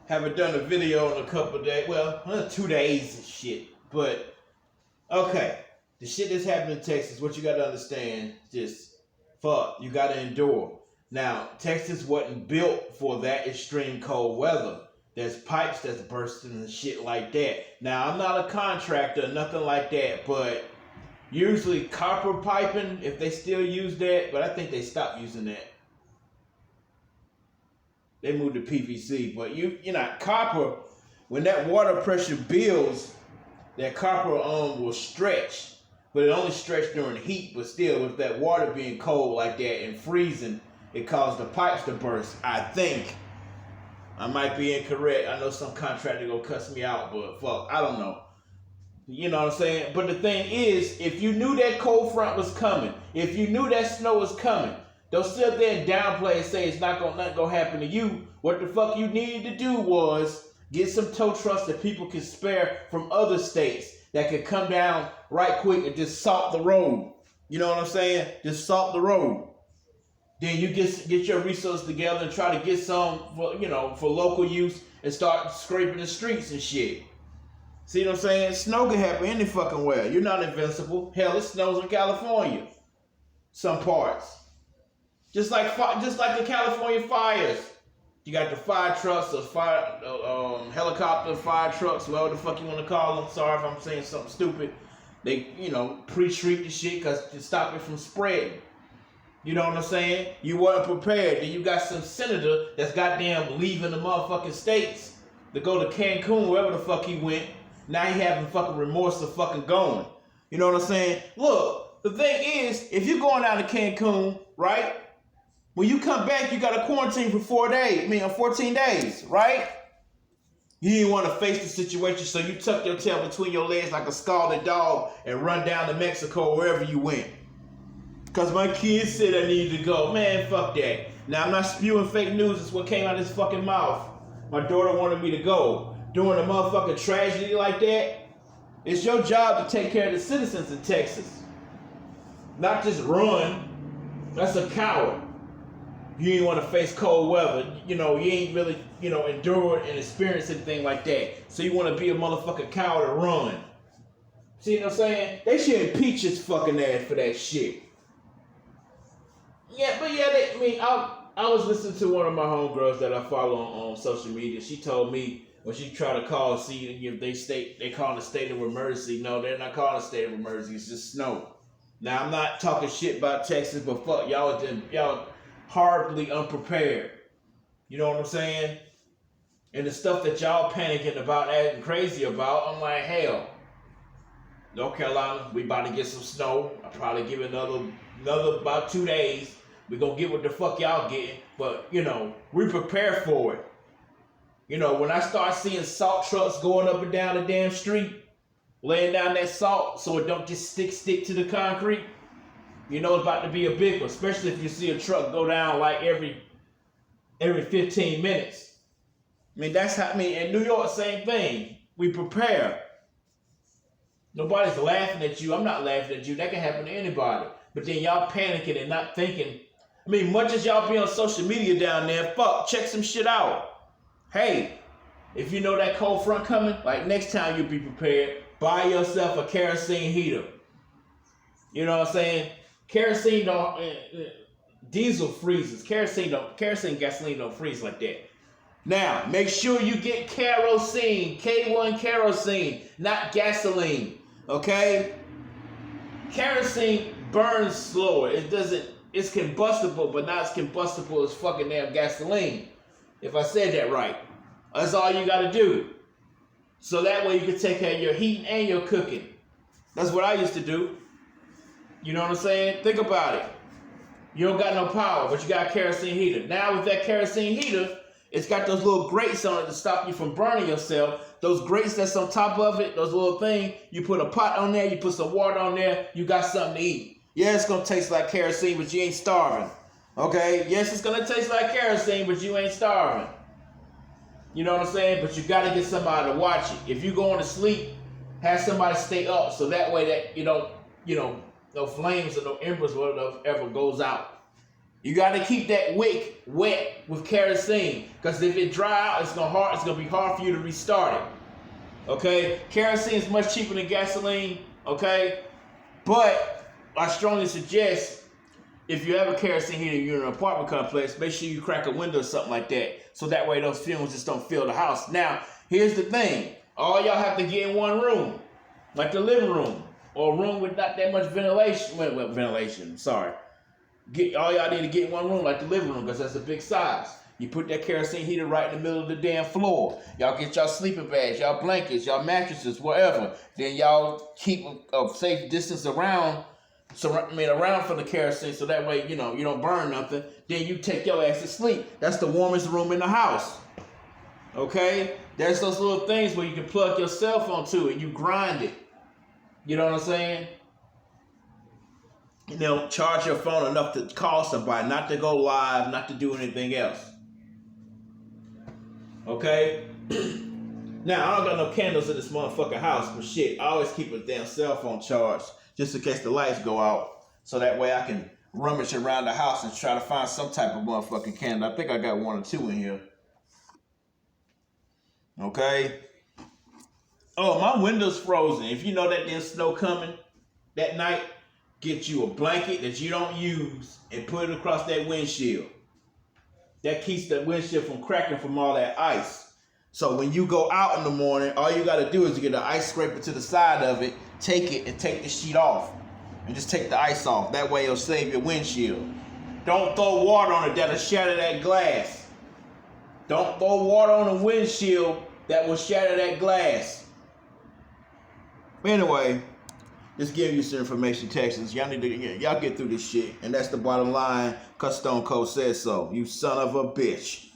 Haven't done a video in a couple of days. Well, 2 days and shit. But, okay. The shit that's happening in Texas, what you got to understand, just, fuck, you got to endure. Now, Texas wasn't built for that extreme cold weather. There's pipes that's bursting and shit like that. Now, I'm not a contractor, nothing like that, but usually copper piping, if they still use that, but I think they stopped using that. They moved to PVC, but you know, copper, when that water pressure builds, that copper will stretch, but it only stretched during heat, but still with that water being cold like that and freezing, it caused the pipes to burst, I think. I might be incorrect. I know some contractor gonna cuss me out, but fuck, I don't know. You know what I'm saying? But the thing is, if you knew that cold front was coming, if you knew that snow was coming, don't sit there and downplay and say it's nothing gonna happen to you. What the fuck you needed to do was get some tow trucks that people can spare from other states that could come down right quick and just salt the road. You know what I'm saying? Just salt the road. Then you get your resources together and try to get some for, you know, for local use and start scraping the streets and shit. See what I'm saying? Snow can happen any fucking where. You're not invincible. Hell, it snows in California. Some parts. Just like the California fires. You got the fire trucks, those helicopter fire trucks, whatever the fuck you want to call them. Sorry if I'm saying something stupid. They, you know, pre-treat the shit to stop it from spreading. You know what I'm saying? You weren't prepared. Then you got some senator that's goddamn leaving the motherfucking states to go to Cancun, wherever the fuck he went. Now he having fucking remorse of fucking going. You know what I'm saying? Look, the thing is, if you're going out to Cancun, right? When you come back, you got to quarantine for 14 days, right? You didn't want to face the situation, so you tuck your tail between your legs like a scalded dog and run down to Mexico, wherever you went. Because my kids said I needed to go. Man, fuck that. Now, I'm not spewing fake news. It's what came out of his fucking mouth. My daughter wanted me to go. During a motherfucking tragedy like that, it's your job to take care of the citizens in Texas. Not just run. That's a coward. You ain't want to face cold weather. You know, you ain't really, you know, endured and experienced anything like that. So you want to be a motherfucking coward and run. See what I'm saying? They should impeach his fucking ass for that shit. Yeah, but yeah, I was listening to one of my homegirls that I follow on social media. She told me when she tried to call, see if they call it a state of emergency. No, they're not calling it a state of emergency. It's just snow. Now, I'm not talking shit about Texas, but fuck, y'all horribly unprepared. You know what I'm saying? And the stuff that y'all panicking about, acting crazy about, I'm like, hell, North Carolina, we about to get some snow. I'll probably give it another about 2 days. We gonna get what the fuck y'all getting, but you know, we prepare for it. You know, when I start seeing salt trucks going up and down the damn street, laying down that salt so it don't just stick to the concrete, you know it's about to be a big one, especially if you see a truck go down like every 15 minutes. I mean, in New York, same thing. We prepare. Nobody's laughing at you. I'm not laughing at you. That can happen to anybody. But then y'all panicking and not thinking. I mean, much as y'all be on social media down there, fuck, check some shit out. Hey, if you know that cold front coming, like next time you be prepared, buy yourself a kerosene heater. You know what I'm saying? Kerosene don't, diesel freezes. Kerosene, gasoline don't freeze like that. Now, make sure you get kerosene, K1 kerosene, not gasoline, okay? Kerosene burns slower. It's combustible, but not as combustible as fucking damn gasoline. If I said that right. That's all you gotta do. So that way you can take care of your heating and your cooking. That's what I used to do. You know what I'm saying? Think about it. You don't got no power, but you got a kerosene heater. Now with that kerosene heater, it's got those little grates on it to stop you from burning yourself. Those grates that's on top of it, those little things, you put a pot on there, you put some water on there, you got something to eat. Yeah, it's going to taste like kerosene, but you ain't starving. Okay? Yes, it's going to taste like kerosene, but you ain't starving. You know what I'm saying? But you got to get somebody to watch it. If you going to sleep, have somebody stay up so that way that you don't, no flames or no embers or whatever goes out. You got to keep that wick wet with kerosene, because if it dry out, it's gonna be hard for you to restart it. Okay, kerosene is much cheaper than gasoline. Okay, but I strongly suggest if you have a kerosene heater, you're in an apartment complex, make sure you crack a window or something like that, so that way those fumes just don't fill the house. Now, here's the thing: all y'all have to get in one room, like the living room, or a room with not that much ventilation. Well, ventilation. Sorry. All y'all need to get in one room, like the living room, because that's a big size. You put that kerosene heater right in the middle of the damn floor. Y'all get y'all sleeping bags, y'all blankets, y'all mattresses, whatever. Then y'all keep a safe distance around from the kerosene, so that way, you don't burn nothing. Then you take your ass to sleep. That's the warmest room in the house. Okay? There's those little things where you can plug your cell phone to it. You grind it. You know what I'm saying? Charge your phone enough to call somebody, not to go live, not to do anything else. Okay? Now, I don't got no candles in this motherfucking house, but shit, I always keep a damn cell phone charged just in case the lights go out, so that way I can rummage around the house and try to find some type of motherfucking candle. I think I got 1 or 2 in here. Okay? Oh, my window's frozen. If you know that there's snow coming that night, get you a blanket that you don't use and put it across that windshield. That keeps the windshield from cracking from all that ice. So when you go out in the morning, all you got to do is get an ice scraper to the side of it, take it, and take the sheet off. And just take the ice off. That way it'll save your windshield. Don't throw water on it. That'll shatter that glass. Don't throw water on the windshield. That will shatter that glass. Anyway, just giving you some information, Texans. Y'all get through this shit. And that's the bottom line, because Stone Cold says so. You son of a bitch.